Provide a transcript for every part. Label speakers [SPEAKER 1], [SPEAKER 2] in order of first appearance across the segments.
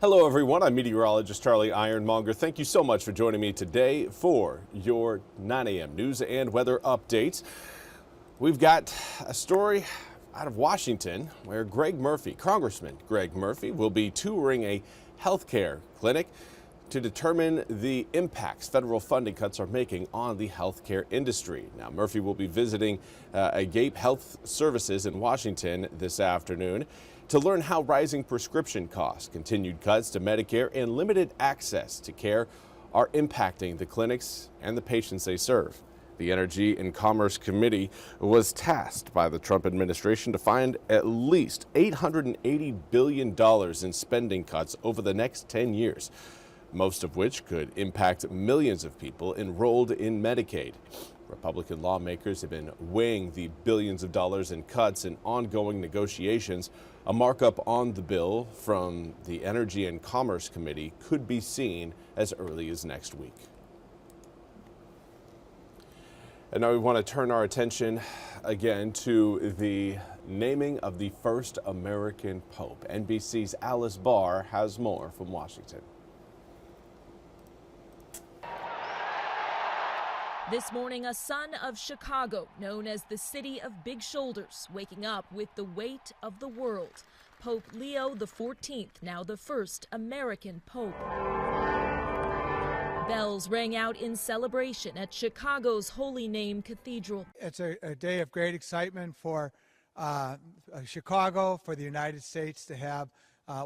[SPEAKER 1] Hello everyone, I'm meteorologist Charlie Ironmonger. Thank you so much for joining me today for your 9 a.m. news and weather updates. We've got a story out of Washington where Congressman Greg Murphy will be touring a healthcare clinic to determine the impacts federal funding cuts are making on the healthcare industry. Now, Murphy will be visiting Gape Health Services in Washington this afternoon to learn how rising prescription costs, continued cuts to Medicare, and limited access to care are impacting the clinics and the patients they serve. The Energy and Commerce Committee was tasked by the Trump administration to find at least $880 billion in spending cuts over the next 10 years, most of which could impact millions of people enrolled in Medicaid. Republican lawmakers have been weighing the billions of dollars in cuts in ongoing negotiations. A markup on the bill from the Energy and Commerce Committee could be seen as early as next week. And now we want to turn our attention again to the naming of the first American Pope. NBC's Alice Barr has more from Washington.
[SPEAKER 2] This morning, a son of Chicago, known as the city of big shoulders, waking up with the weight of the world. Pope Leo XIV, now the first American Pope. Bells rang out in celebration at Chicago's Holy Name Cathedral.
[SPEAKER 3] It's a day of great excitement for Chicago, for the United States to have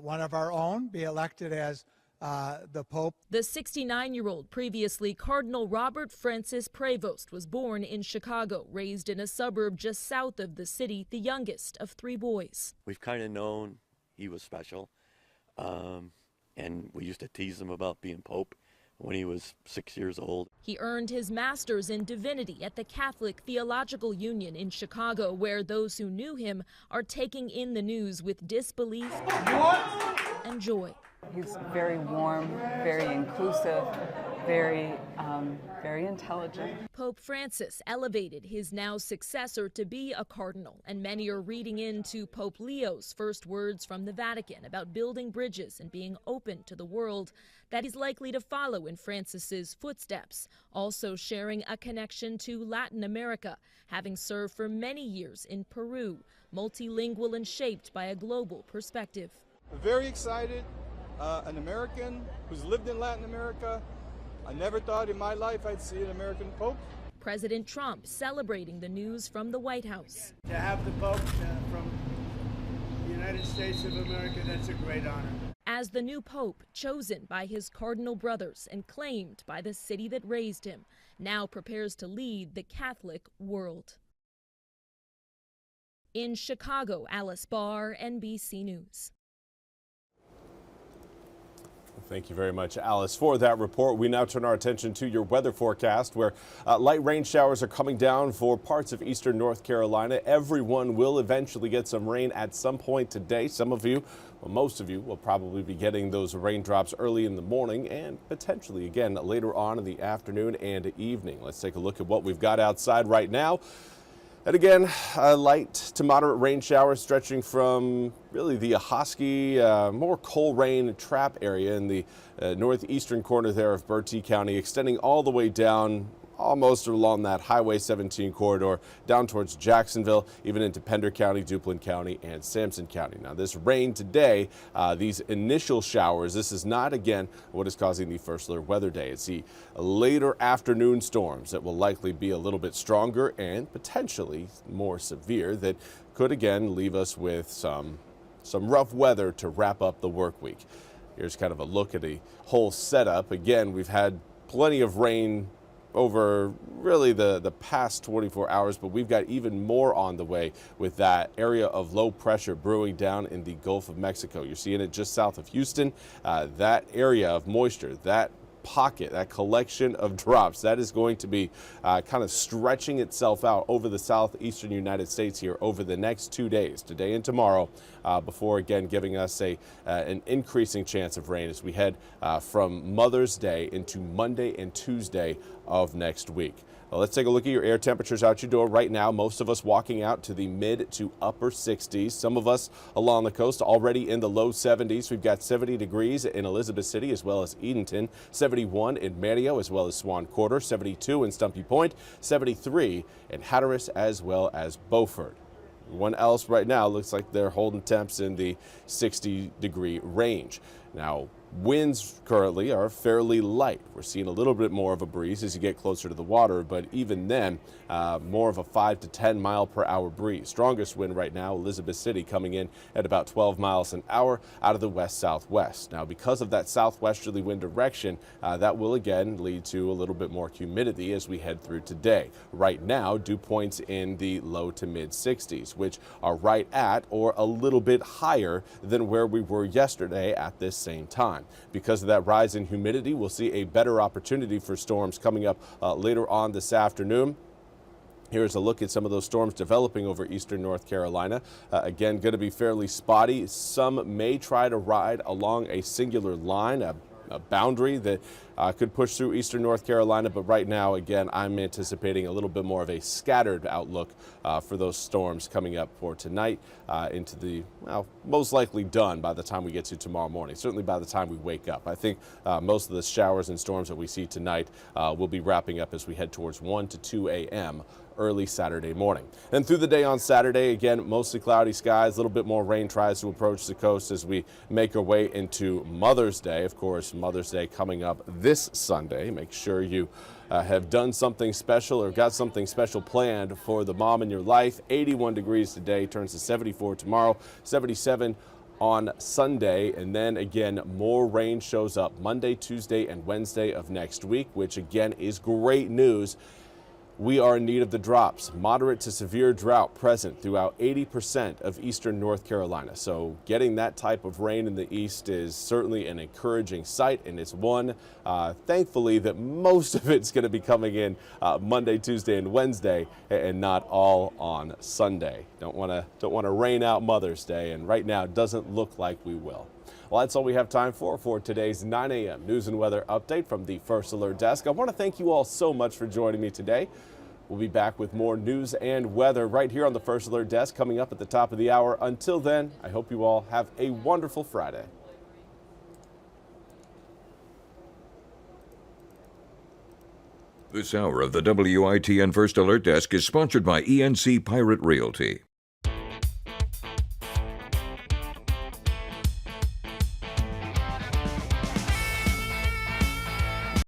[SPEAKER 3] one of our own be elected as the Pope.
[SPEAKER 2] The 69-year-old, previously Cardinal Robert Francis Prevost, was born in Chicago, raised in a suburb just south of the city, the youngest of three boys.
[SPEAKER 4] We've kind of known he was special, and we used to tease him about being Pope when he was 6 years old.
[SPEAKER 2] He earned his master's in divinity at the Catholic Theological Union in Chicago, where those who knew him are taking in the news with disbelief and joy.
[SPEAKER 5] He's very warm, very inclusive, very intelligent.
[SPEAKER 2] Pope Francis elevated his now successor to be a cardinal, and many are reading into Pope Leo's first words from the Vatican about building bridges and being open to the world that he's likely to follow in Francis's footsteps, also sharing a connection to Latin America, having served for many years in Peru, multilingual and shaped by a global perspective.
[SPEAKER 6] Very excited. An American who's lived in Latin America. I never thought in my life I'd see an American Pope.
[SPEAKER 2] President Trump celebrating the news from the White House.
[SPEAKER 7] To have the Pope from the United States of America, that's a great honor.
[SPEAKER 2] As the new Pope, chosen by his cardinal brothers and claimed by the city that raised him, now prepares to lead the Catholic world. In Chicago, Alice Barr, NBC News.
[SPEAKER 1] Thank you very much, Alice, for that report. We now turn our attention to your weather forecast, where light rain showers are coming down for parts of eastern North Carolina. Everyone will eventually get some rain at some point today. Some of you, well, most of you, will probably be getting those raindrops early in the morning and potentially again later on in the afternoon and evening. Let's take a look at what we've got outside right now. And again, light to moderate rain showers stretching from really the Ahoskie, more Colerain Trap area in the northeastern corner there of Bertie County, extending all the way down almost along that Highway 17 corridor down towards Jacksonville, even into Pender County, Duplin County, and Sampson County. Now, this rain today, these initial showers, this is not, again, what is causing the first weather day. It's the later afternoon storms that will likely be a little bit stronger and potentially more severe that could, again, leave us with some rough weather to wrap up the work week. Here's kind of a look at the whole setup. Again, we've had plenty of rain over really the past 24 hours, but we've got even more on the way with that area of low pressure brewing down in the Gulf of Mexico. You're seeing it just south of Houston. That area of moisture, that pocket, that collection of drops, that is going to be kind of stretching itself out over the southeastern United States here over the next 2 days, today and tomorrow, before again giving us an increasing chance of rain as we head from Mother's Day into Monday and Tuesday of next week. Well, let's take a look at your air temperatures out your door right now. Most of us walking out to the mid to upper 60s. Some of us along the coast already in the low 70s. We've got 70 degrees in Elizabeth City as well as Edenton, 71 in Manio as well as Swan Quarter, 72 in Stumpy Point, 73 in Hatteras as well as Beaufort. Everyone else right now looks like they're holding temps in the 60-degree range. Now, winds currently are fairly light. We're seeing a little bit more of a breeze as you get closer to the water, but even then, more of a 5 to 10 mile per hour breeze. Strongest wind right now, Elizabeth City coming in at about 12 miles an hour out of the west-southwest. Now, because of that southwesterly wind direction, that will again lead to a little bit more humidity as we head through today. Right now, dew points in the low to mid 60s, which are right at or a little bit higher than where we were yesterday at this same time. Because of that rise in humidity, we'll see a better opportunity for storms coming up later on this afternoon. Here's a look at some of those storms developing over eastern North Carolina. Again, going to be fairly spotty. Some may try to ride along a singular line, a boundary that could push through eastern North Carolina, but right now, again, I'm anticipating a little bit more of a scattered outlook for those storms coming up for tonight into the, well, most likely done by the time we get to tomorrow morning, certainly by the time we wake up. I think most of the showers and storms that we see tonight will be wrapping up as we head towards 1 to 2 a.m. early Saturday morning. And through the day on Saturday, again, mostly cloudy skies, a little bit more rain tries to approach the coast as we make our way into Mother's Day. Of course, Mother's Day coming up this Sunday. Make sure you have done something special or got something special planned for the mom in your life. 81 degrees today, turns to 74 tomorrow, 77 on Sunday, and then again more rain shows up Monday, Tuesday, and Wednesday of next week, which again is great news. We are in need of the drops. Moderate to severe drought present throughout 80% of eastern North Carolina. So getting that type of rain in the east is certainly an encouraging sight, and it's one, thankfully, that most of it's going to be coming in Monday, Tuesday, and Wednesday, and not all on Sunday. Don't want to rain out Mother's Day, and right now it doesn't look like we will. Well, that's all we have time for today's 9 a.m. news and weather update from the First Alert Desk. I want to thank you all so much for joining me today. We'll be back with more news and weather right here on the First Alert Desk coming up at the top of the hour. Until then, I hope you all have a wonderful Friday.
[SPEAKER 8] This hour of the WITN First Alert Desk is sponsored by ENC Pirate Realty.